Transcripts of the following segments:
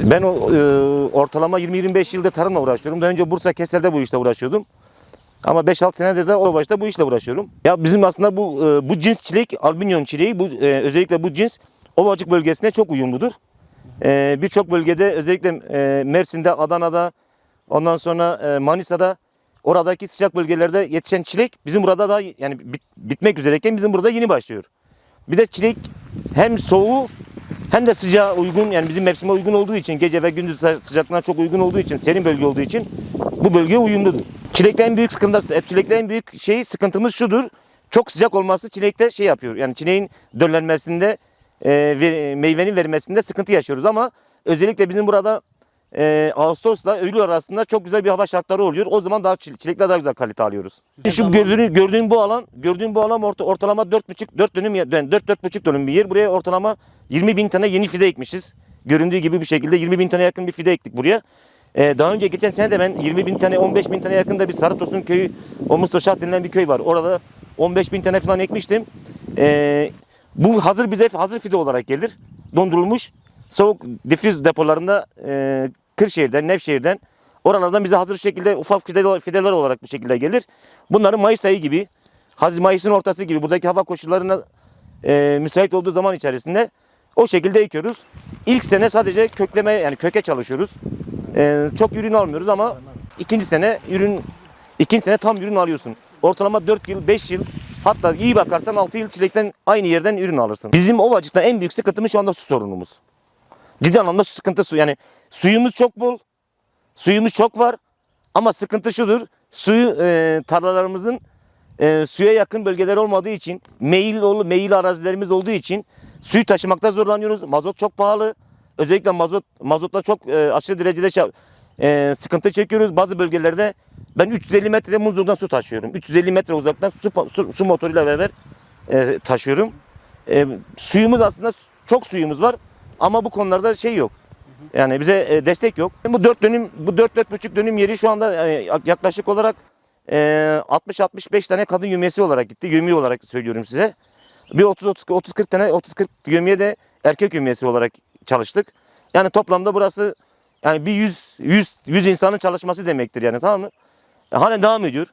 Ben ortalama 20-25 yıldır tarımla uğraşıyorum. Daha önce Bursa Kesel'de bu işle uğraşıyordum. Ama 5-6 senedir de Ovac'ta bu işle uğraşıyorum. Ya bizim aslında bu cins çilek, albinyon çileği, özellikle bu cins Ovacık bölgesine çok uyumludur. Birçok bölgede, özellikle Mersin'de, Adana'da, ondan sonra Manisa'da, oradaki sıcak bölgelerde yetişen çilek bizim burada da yani bitmek üzereyken bizim burada yeni başlıyor. Bir de çilek hem soğuğu hem de sıcağa uygun, yani bizim mevsime uygun olduğu için, gece ve gündüz sıcaklığına çok uygun olduğu için, serin bölge olduğu için bu bölgeye uyumludur. Çilekte en büyük sıkıntı, çilekte en büyük sıkıntımız şudur. Çok sıcak olması çilekte yapıyor. Yani çileğin döllenmesinde, meyvenin vermesinde sıkıntı yaşıyoruz ama özellikle bizim burada Ağustos'la Eylül arasında çok güzel bir hava şartları oluyor. O zaman daha çilekler daha güzel kalite alıyoruz. Şu gördüğün bu alan ortalama 4,5 dönüm bir yer. Buraya ortalama 20.000 tane yeni fide ekmişiz. Göründüğü gibi bir şekilde 20.000 tane yakın bir fide ektik buraya. Daha önce geçen sene de ben 20.000 tane, 15.000 tane yakında bir Sarıtosun köyü, Omustoşah denilen bir köy var. Orada 15.000 tane falan ekmiştim. Bu hazır fide olarak gelir. Dondurulmuş soğuk difriz depolarında Kırşehir'den, Nevşehir'den, oralardan bize hazır şekilde ufak fideler olarak bu şekilde gelir. Bunları Mayıs ayı gibi, Mayıs'ın ortası gibi buradaki hava koşullarına müsait olduğu zaman içerisinde o şekilde ekiyoruz. İlk sene sadece kökleme, yani köke çalışıyoruz. Çok ürün almıyoruz ama ikinci sene tam ürün alıyorsun. Ortalama 4 yıl, 5 yıl, hatta iyi bakarsan 6 yıl çilekten aynı yerden ürün alırsın. Bizim Ovacık'ta en büyük sıkıntımız şu anda su sorunumuz. Ciddi anlamda sıkıntı yani suyumuz çok bol, suyumuz çok var ama sıkıntı şudur, suyu tarlalarımızın suya yakın bölgeler olmadığı için, meyil arazilerimiz olduğu için suyu taşımakta zorlanıyoruz. Mazot çok pahalı, özellikle mazotla çok aşırı derecede sıkıntı çekiyoruz. Bazı bölgelerde ben 350 metre Muzur'dan su taşıyorum, 350 metre uzaktan su motoruyla beraber taşıyorum. Suyumuz aslında çok suyumuz var. Ama bu konularda yok. Yani bize destek yok. Bu 4,5 dönüm yeri şu anda yaklaşık olarak 60-65 tane kadın yövmiyesi olarak gitti. Yövmiye olarak söylüyorum size. Bir 30-40 yövmiye de erkek yövmiyesi olarak çalıştık. Yani toplamda burası yani bir 100 insanın çalışması demektir yani, tamam mı? Halen devam ediyor.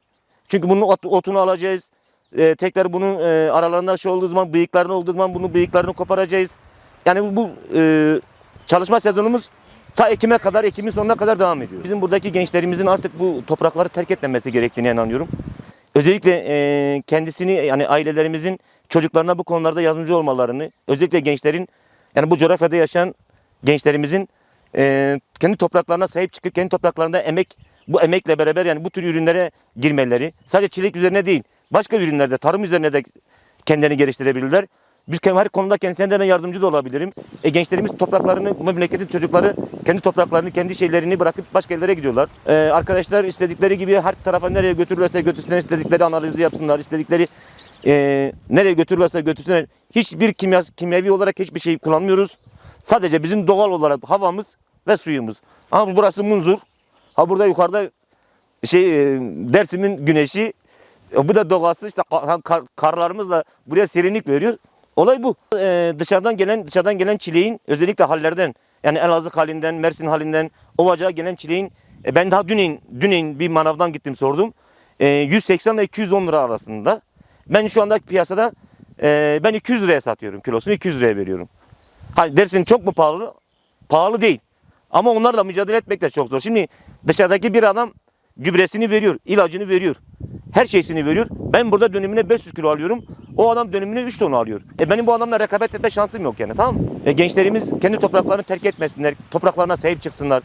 Çünkü bunun otunu alacağız. Tekrar bunun aralarında olduğu zaman, bıyıklarını olduğu zaman bunun bıyıklarını koparacağız. Yani bu çalışma sezonumuz ta Ekim'in sonuna kadar devam ediyor. Bizim buradaki gençlerimizin artık bu toprakları terk etmemesi gerektiğine inanıyorum. Özellikle kendisini, yani ailelerimizin çocuklarına bu konularda yardımcı olmalarını, özellikle gençlerin, yani bu coğrafyada yaşayan gençlerimizin kendi topraklarına sahip çıkıp kendi topraklarında bu emekle beraber yani bu tür ürünlere girmeleri, sadece çilek üzerine değil, başka ürünlerde, tarım üzerine de kendilerini geliştirebilirler. Biz her konuda kendisine de ben yardımcı da olabilirim. Gençlerimiz topraklarını, memleketin çocukları kendi topraklarını, kendi şeylerini bırakıp başka yerlere gidiyorlar. Arkadaşlar istedikleri gibi her tarafa nereye götürürlerse götürsünler, istedikleri analizi yapsınlar, istedikleri nereye götürürlerse götürsünler. Hiçbir kimyevi olarak hiçbir şey kullanmıyoruz. Sadece bizim doğal olarak havamız ve suyumuz. Ama burası Munzur. Ha burada yukarıda Dersim'in güneşi, bu da doğası, işte karlarımız da buraya serinlik veriyor. Olay bu. Dışarıdan gelen çileğin, özellikle hallerden, yani Elazığ halinden, Mersin halinden, Ovacık'a gelen çileğin, ben daha dün bir manavdan gittim sordum. 180 ile 210 lira arasında. Ben şu anda piyasada ben 200 liraya satıyorum, kilosunu 200 liraya veriyorum. Ha dersin çok mu pahalı? Pahalı değil. Ama onlarla mücadele etmek de çok zor. Şimdi dışarıdaki bir adam gübresini veriyor, ilacını veriyor. Her şeysini veriyor. Ben burada dönümüne 500 kilo alıyorum. O adam dönümüne 3 ton alıyor. Benim bu adamla rekabet etme şansım yok yani, tamam mı? Gençlerimiz kendi topraklarını terk etmesinler. Topraklarına sahip çıksınlar.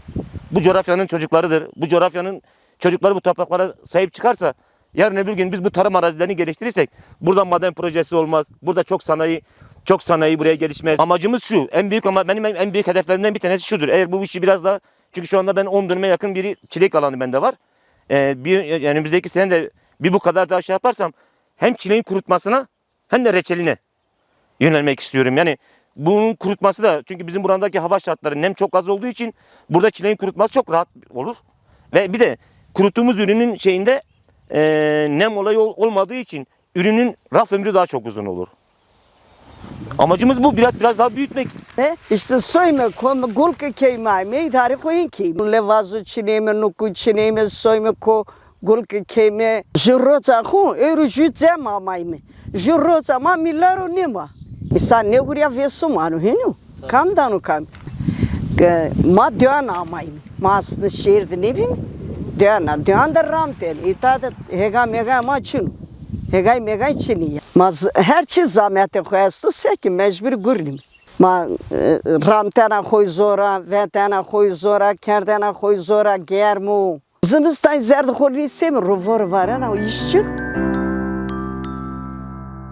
Bu coğrafyanın çocuklarıdır. Bu coğrafyanın çocukları bu topraklara sahip çıkarsa yarın öbür gün biz bu tarım arazilerini geliştirirsek burada maden projesi olmaz. Burada çok sanayi buraya gelişmez. Amacımız şu. Benim en büyük hedeflerimden bir tanesi şudur. Eğer bu işi biraz daha, çünkü şu anda ben 10 dönüme yakın bir çilek alanı bende var. Yani önümüzdeki sene de bu kadar daha yaparsam hem çileğin kurutmasına hem de reçeline yönelmek istiyorum. Yani bunun kurutması da, çünkü bizim buradaki hava şartları nem çok az olduğu için burada çileğin kurutması çok rahat olur. Ve bir de kuruttuğumuz ürünün nem olayı olmadığı için ürünün raf ömrü daha çok uzun olur. Amacımız bu, biraz daha büyütmek. İşte soyma, gulke keymay, meydari koyun ki. Levazu çineme, nuku çineme, soyma ko, gulke keyme. Jurroza hu, eru jütze mamay mı? Jurroza ma milaro nima. İnsan ne buraya vesumanu henu. Kam danu kam. Ma dön amay mı? Ma aslında şehirde ne bileyim? Dön da rampel. İta da hega mega ma çinu. Hegay megay çini. Ma her çiz zahmete koyastu seki mecbur gurlim. Ma ramtana koy zora, vetana koy zora, kerdana koy zora, germu. Zımıstan zerdi koyli semi ruvor varana o işçil.